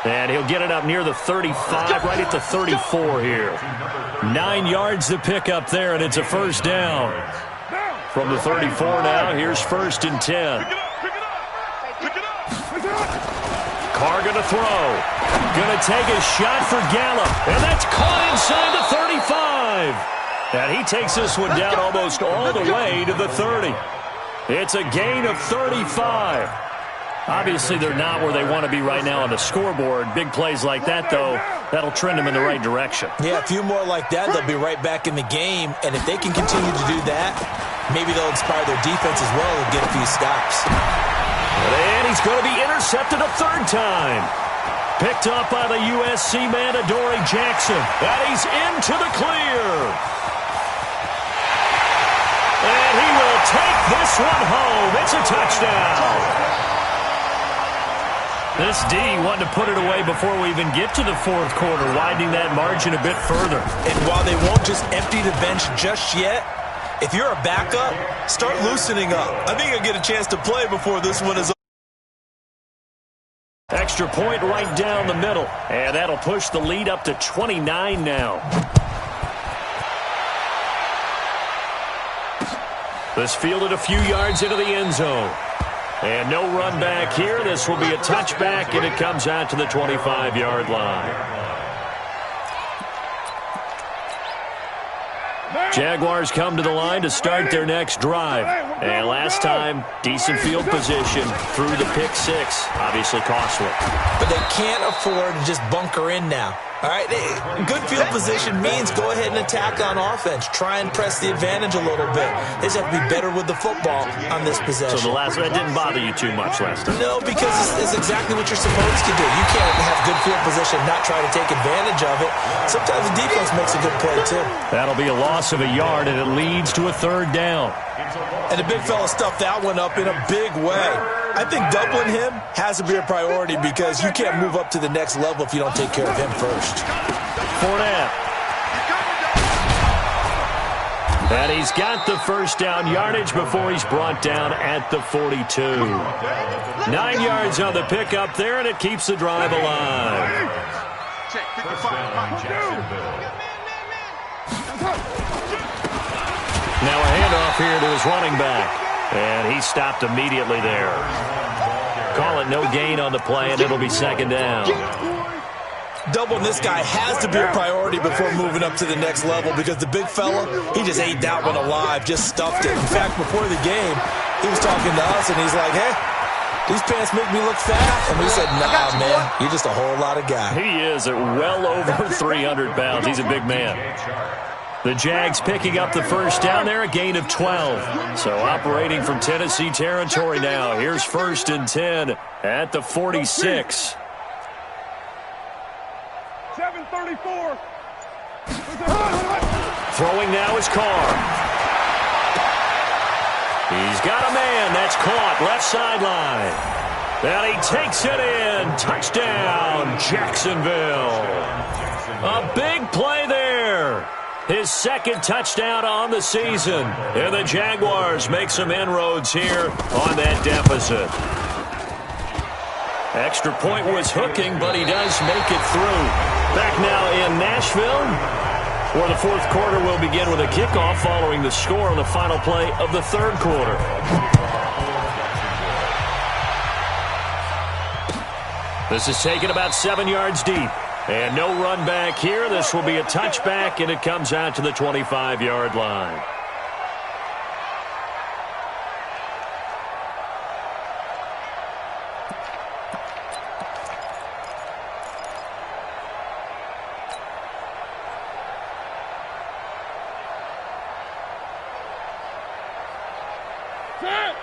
And he'll get it up near the 35, right at the 34 here. 9 yards to pick up there, and it's a first down. From the 34 now, here's 1st and 10. Carr going to throw. Going to take a shot for Gallup, and that's caught inside the 35. And he takes this one down almost all the way to the 30. It's a gain of 35. Obviously, they're not where they want to be right now on the scoreboard. Big plays like that, though, that'll trend them in the right direction. Yeah, a few more like that, they'll be right back in the game. And if they can continue to do that, maybe they'll inspire their defense as well and get a few stops. And he's going to be intercepted a third time. Picked up by the USC man, Adoree Jackson. And he's into the clear. And he will take this one home. It's a touchdown. This D wanted to put it away before we even get to the fourth quarter, widening that margin a bit further. And while they won't just empty the bench just yet, if you're a backup, start loosening up. I think you'll get a chance to play before this one is over. Extra point right down the middle. And that'll push the lead up to 29 now. This fielded a few yards into the end zone. And no run back here. This will be a touchback, and it comes out to the 25-yard line. Jaguars come to the line to start their next drive. And last time, decent field position through the pick six. Obviously costly. But they can't afford to just bunker in now. All right, good field position means go ahead and attack on offense. Try and press the advantage a little bit. They just have to be better with the football on this possession. So the last one didn't bother you too much last time? No, because it's exactly what you're supposed to do. You can't have good field position and not try to take advantage of it. Sometimes the defense makes a good play, too. That'll be a loss of a yard, and it leads to a third down. And the big fella stuffed that one up in a big way. I think doubling him has to be a priority because you can't move up to the next level if you don't take care of him first. Fournette. And he's got the first down yardage before he's brought down at the 42. 9 yards on the pickup there, and it keeps the drive alive. Now a handoff here to his running back. And he stopped immediately there. Call it no gain on the play, and it'll be second down. Doubling this guy has to be a priority before moving up to the next level because the big fella, he just ate that one alive, just stuffed it. In fact, before the game, he was talking to us, and he's like, hey, these pants make me look fat. And we said, nah, man, you're just a whole lot of guy. He is at well over 300 pounds. He's a big man. The Jags picking up the first down there, a gain of 12. So operating from Tennessee territory now. Here's 1st and 10 at the 46. 7:34. Throwing now is Carr. He's got a man. That's caught. Left sideline. And he takes it in. Touchdown, Jacksonville. A big play there. His second touchdown on the season. And the Jaguars make some inroads here on that deficit. Extra point was hooking, but he does make it through. Back now in Nashville, where the fourth quarter will begin with a kickoff following the score on the final play of the third quarter. This is taken about 7 yards deep. And no run back here. This will be a touchback, and it comes out to the 25-yard line.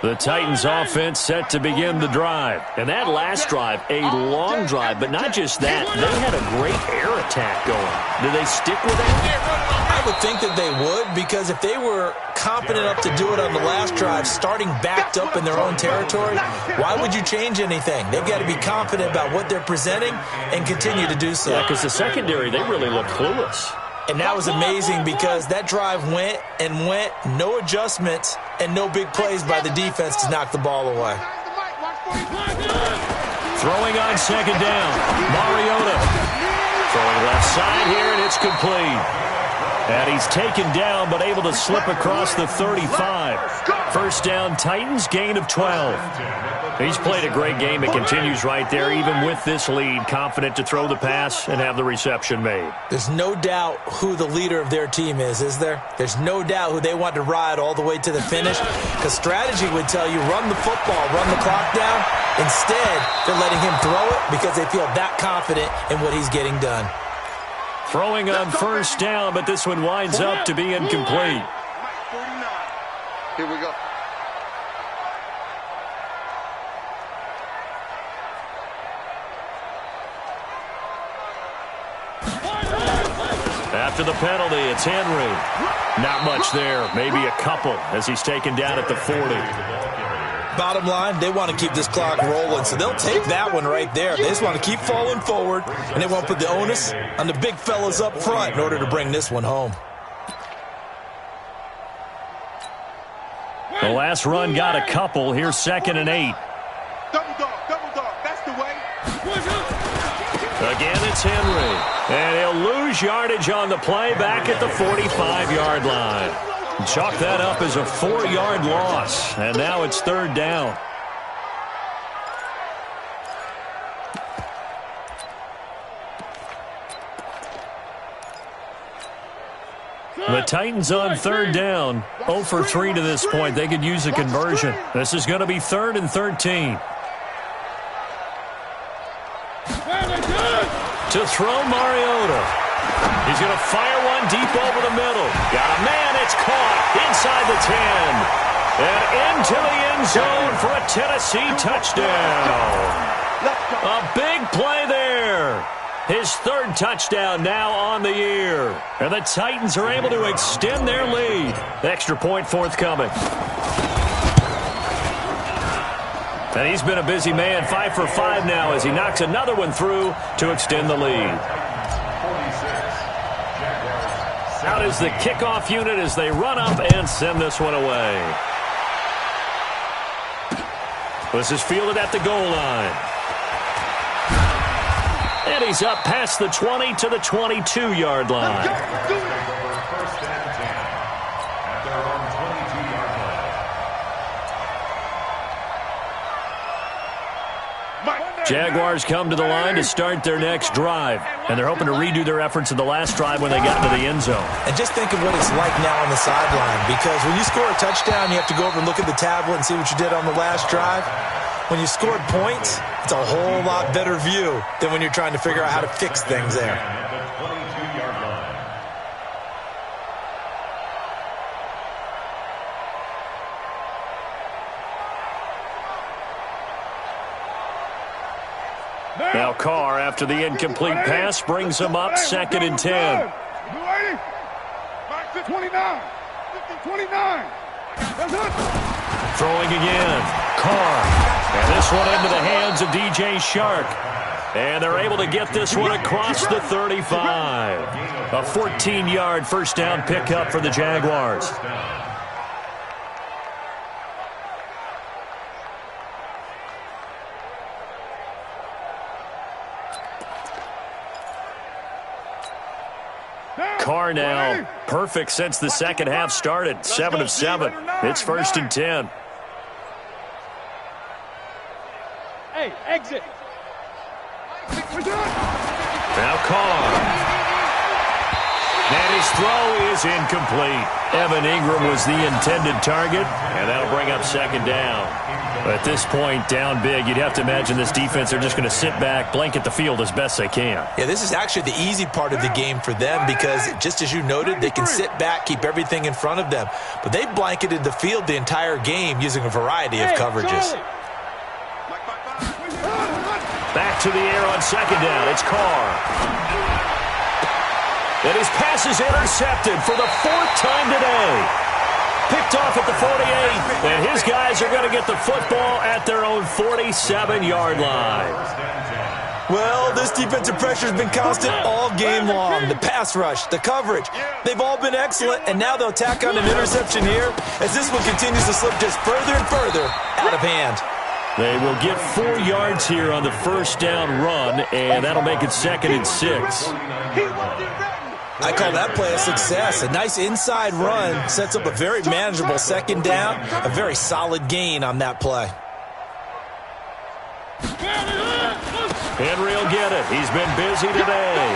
The Titans offense set to begin the drive. And that last drive, a long drive, but not just that. They had a great air attack going. Do they stick with that? I would think that they would, because if they were confident enough to do it on the last drive, starting backed up in their own territory, why would you change anything? They've got to be confident about what they're presenting and continue to do so. Yeah, because the secondary, they really look clueless. And that was amazing because that drive went and went, no adjustments and no big plays by the defense to knock the ball away. Throwing on second down, Mariota. Throwing left side here, and it's complete. And he's taken down, but able to slip across the 35. First down, Titans, gain of 12. He's played a great game. It continues right there, even with this lead, confident to throw the pass and have the reception made. There's no doubt who the leader of their team is there? There's no doubt who they want to ride all the way to the finish, because strategy would tell you run the football, run the clock down. Instead, they're letting him throw it because they feel that confident in what he's getting done. Throwing on first down, but this one winds up to be incomplete. Here we go. After the penalty, it's Henry. Not much there, maybe a couple as he's taken down at the 40. Bottom line, they want to keep this clock rolling, so they'll take that one right there. They just want to keep falling forward, and they want to put the onus on the big fellas up front in order to bring this one home. The last run got a couple. Here's 2nd and 8. Double dog, that's the way. Again, it's Henry. And he'll lose yardage on the play back at the 45-yard line. Chalk that up as a 4-yard loss. And now it's 3rd down. The Titans on 3rd down. 0 for 3 to this point. They could use a conversion. This is going to be 3rd and 13. To throw Mariota. He's going to fire one deep over the middle. Got a man. It's caught inside the 10. And into the end zone for a Tennessee touchdown. A big play there. His 3rd touchdown now on the year. And the Titans are able to extend their lead. Extra point forthcoming. And he's been a busy man, 5 for 5 now as he knocks another one through to extend the lead. Out is the kickoff unit as they run up and send this one away. This is fielded at the goal line. And he's up past the 20 to the 22-yard line. First and 10 at their own 22-yard line. Jaguars come to the line to start their next drive. And they're hoping to redo their efforts of the last drive when they got into the end zone. And just think of what it's like now on the sideline, because when you score a touchdown, you have to go over and look at the tablet and see what you did on the last drive. When you scored points, it's a whole lot better view than when you're trying to figure out how to fix things there. At the 22-yard line. Now Carr, after the incomplete pass, brings him up 2nd and 10. Back to 29. 29. Throwing again. Carr. And this one into the hands of DJ Shark. And they're able to get this one across the 35. A 14-yard first down pickup for the Jaguars. Carr now perfect since the second half started. 7 of 7. It's 1st and 10. Hey, exit. Now Carr. And his throw is incomplete. Evan Ingram was the intended target, and that'll bring up 2nd down. At this point, down big, you'd have to imagine this defense, they're just going to sit back, blanket the field as best they can. Yeah, this is actually the easy part of the game for them because, just as you noted, they can sit back, keep everything in front of them. But they blanketed the field the entire game using a variety of coverages. Back to the air on 2nd down. It's Carr. And his pass is intercepted for the 4th time today. Picked off at the 48, and his guys are going to get the football at their own 47-yard line. Well, this defensive pressure has been constant all game long. The pass rush, the coverage, they've all been excellent, and now they'll tack on an interception here as this one continues to slip just further and further out of hand. They will get 4 yards here on the first down run, and that'll make it 2nd and 6. I call that play a success. A nice inside run sets up a very manageable second down, a very solid gain on that play. Henry will get it. He's been busy today.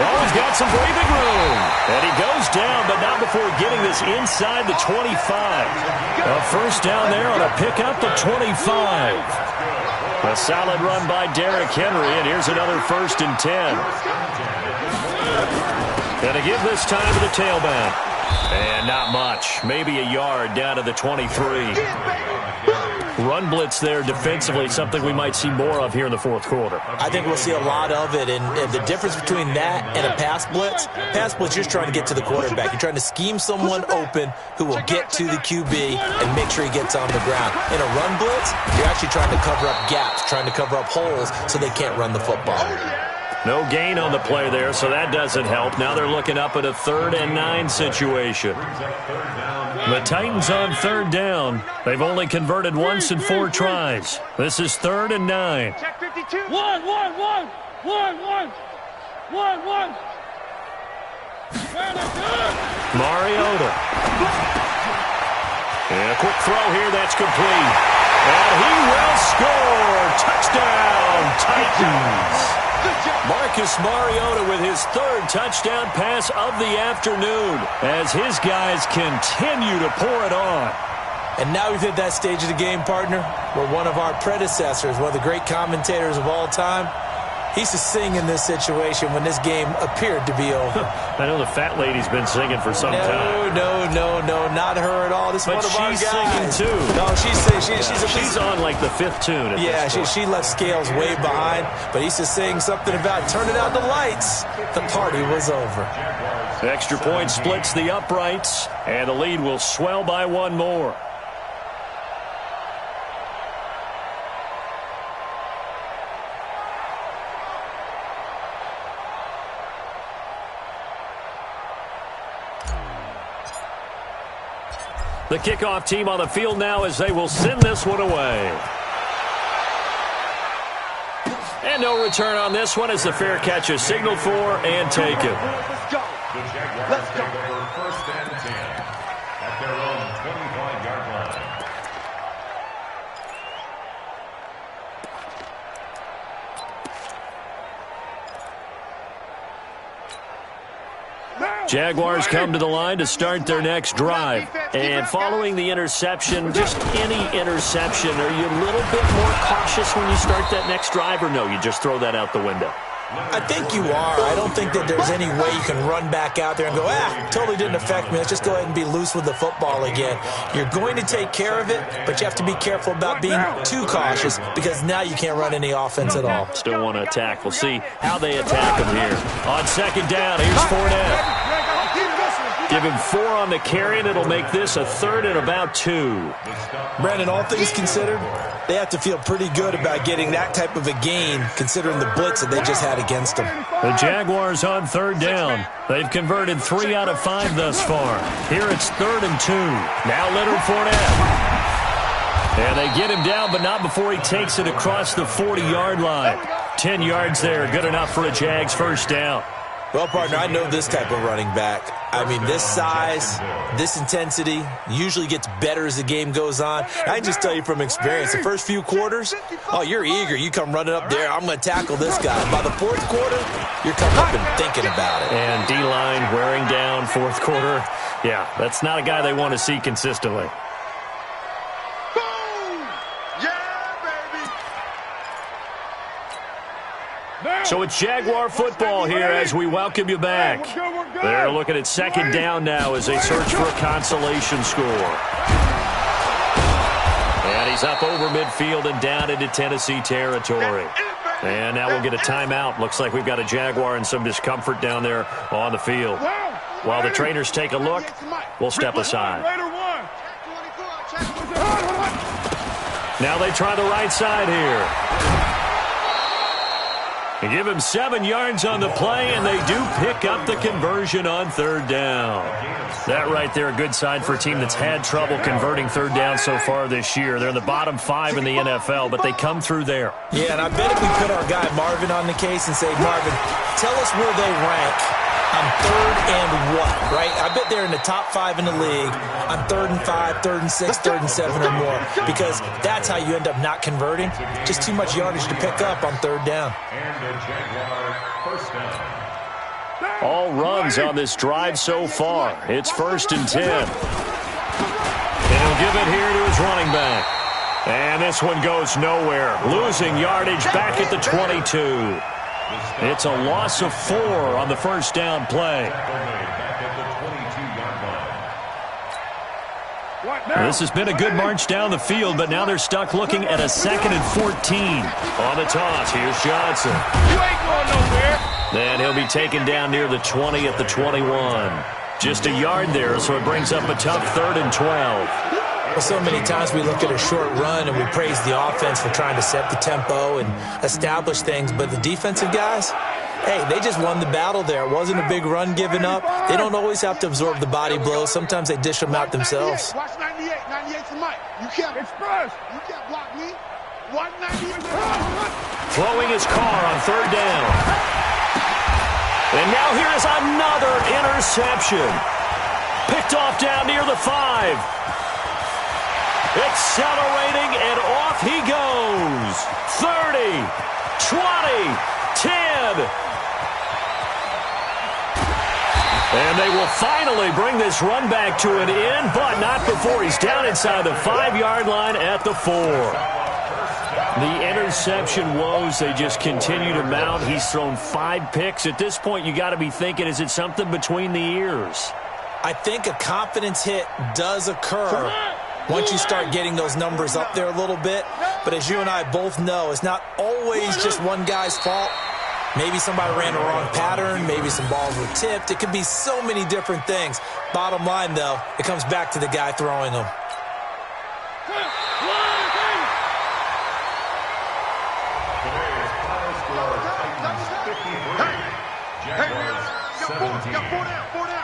Oh, he's got some breathing room. And he goes down, but not before getting this inside the 25. A first down there on a pickup of 25. A solid run by Derrick Henry, and here's another 1st and 10. And to give this time to the tailback. And not much. Maybe a yard down to the 23. Run blitz there defensively, something we might see more of here in the 4th quarter. I think we'll see a lot of it, and the difference between that and a pass blitz, you're just trying to get to the quarterback. You're trying to scheme someone open who will get to the QB and make sure he gets on the ground. In a run blitz, you're actually trying to cover up gaps, trying to cover up holes so they can't run the football. No gain on the play there, so that doesn't help. Now they're looking up at a 3rd and 9 situation. The Titans on 3rd down. They've only converted once in 4 tries. This is 3rd and 9. Check 52. 1, 1, 1, 1, 1, 1, 1. Mariota. And a quick throw here, that's complete. And he will score. Touchdown, Titans. Marcus Mariota with his 3rd touchdown pass of the afternoon as his guys continue to pour it on. And now we've hit that stage of the game, partner, where one of our predecessors, one of the great commentators of all time, he used to sing in this situation when this game appeared to be over. I know the fat lady's been singing for some time. No, not her at all. This is one of our guys. But she's singing too. No, she's on like the 5th tune. Yeah, she left Scales way behind, but he used to sing something about turning out the lights. The party was over. Extra point splits the uprights, and the lead will swell by 1 more. The kickoff team on the field now as they will send this one away. And no return on this one as the fair catch is signaled for and taken. Let's go. The Jaguars take over 1st and 10 at their own 25-yard line. Jaguars come to the line to start their next drive. And following the interception, just any interception, are you a little bit more cautious when you start that next drive, or no, you just throw that out the window? I think you are. I don't think that there's any way you can run back out there and go, totally didn't affect me. Let's just go ahead and be loose with the football again. You're going to take care of it, but you have to be careful about being too cautious because now you can't run any offense at all. Still want to attack. We'll see how they attack him here. On 2nd down, here's Fournette. Give him 4 on the carry, and it'll make this a 3rd and about 2. Brandon, all things considered, they have to feel pretty good about getting that type of a gain considering the blitz that they just had against them. The Jaguars on 3rd down. They've converted 3 out of 5 thus far. Here it's 3rd and 2. Now Leonard Fournette. And they get him down, but not before he takes it across the 40-yard line. 10 yards there, good enough for a Jags first down. Well, partner, I know this type of running back. I mean, this size, this intensity usually gets better as the game goes on. I can just tell you from experience, the first few quarters, you're eager. You come running up there, I'm going to tackle this guy. By the 4th quarter, you're coming up and thinking about it. And D-line wearing down 4th quarter. Yeah, that's not a guy they want to see consistently. So it's Jaguar football here as we welcome you back. They're looking at 2nd down now as they search for a consolation score. And he's up over midfield and down into Tennessee territory. And now we'll get a timeout. Looks like we've got a Jaguar and some discomfort down there on the field. While the trainers take a look, we'll step aside. Now they try the right side here. They give him 7 yards on the play, and they do pick up the conversion on third down. That right there, a good sign for a team that's had trouble converting third down so far this year. They're in the bottom 5 in the NFL, but they come through there. Yeah, and I bet if we put our guy Marvin on the case and say, Marvin, tell us where they rank on third and what, right? I bet they're in the top 5 in the league on 3rd and 5, 3rd and 6, 3rd and 7 or more, because that's how you end up not converting. Just too much yardage to pick up on third down. And the Jaguar first down. All runs on this drive so far. It's 1st and 10. And he'll give it here to his running back. And this one goes nowhere. Losing yardage back at the 22. It's a loss of 4 on the first down play. This has been a good march down the field, but now they're stuck looking at a 2nd and 14. On the toss, here's Johnson. You ain't going nowhere. Then he'll be taken down near the 20 at the 21. Just a yard there, so it brings up a tough 3rd and 12. Well, so many times we look at a short run and we praise the offense for trying to set the tempo and establish things, but the defensive guys, hey, they just won the battle there. It wasn't a big run given up. They don't always have to absorb the body blows. Sometimes they dish them out themselves. Watch 98. 98 to Mike. You can't express. You can't block me. Watch 98. Throwing his car on third down. And now here is another interception. Picked off down near the 5. Accelerating, and off he goes. 30, 20, 10. And they will finally bring this run back to an end, but not before he's down inside the 5-yard line at the 4. The interception woes, they just continue to mount. He's thrown 5 picks. At this point, you got to be thinking, is it something between the ears? I think a confidence hit does occur once you start getting those numbers up there a little bit. But as you and I both know, it's not always just one guy's fault. Maybe somebody ran a wrong pattern. Maybe some balls were tipped. It could be so many different things. Bottom line, though, it comes back to the guy throwing them. Today's final score, Titans 53, Jaguars 17.